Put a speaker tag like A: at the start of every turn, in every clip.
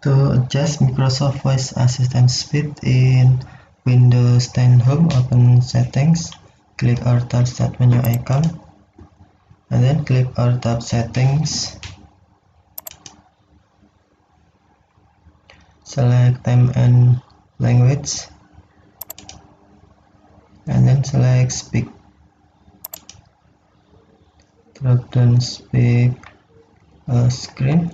A: To adjust Microsoft Voice Assistant speed in Windows 10 Home, open Settings, click or tap Start menu icon, and then click or tap Settings. Select Time and Language, and then select Speak. Drop down Speak screen,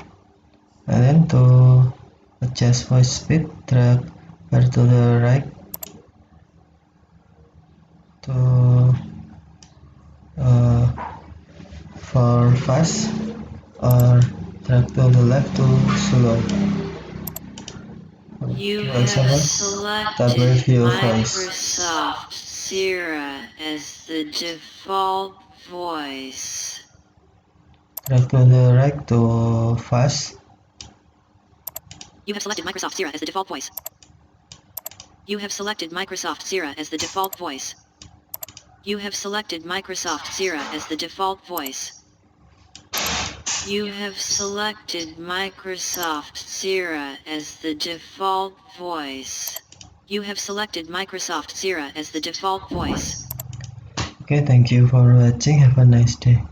A: and then to adjust voice speed, drag bar to the right to for fast, or drag to the left to slow.
B: You
A: For
B: have
A: example, tab
B: selected
A: review voice.
B: Microsoft Sierra as the default voice.
A: Drag to the right to fast.
B: You have selected Microsoft Sierra as the default voice. You have selected Microsoft Sierra as the default voice. You have selected Microsoft Sierra as the default voice. You have selected Microsoft Sierra as the default voice. You have selected Microsoft Sierra as the default voice.
A: Okay, thank you for watching. Have a nice day.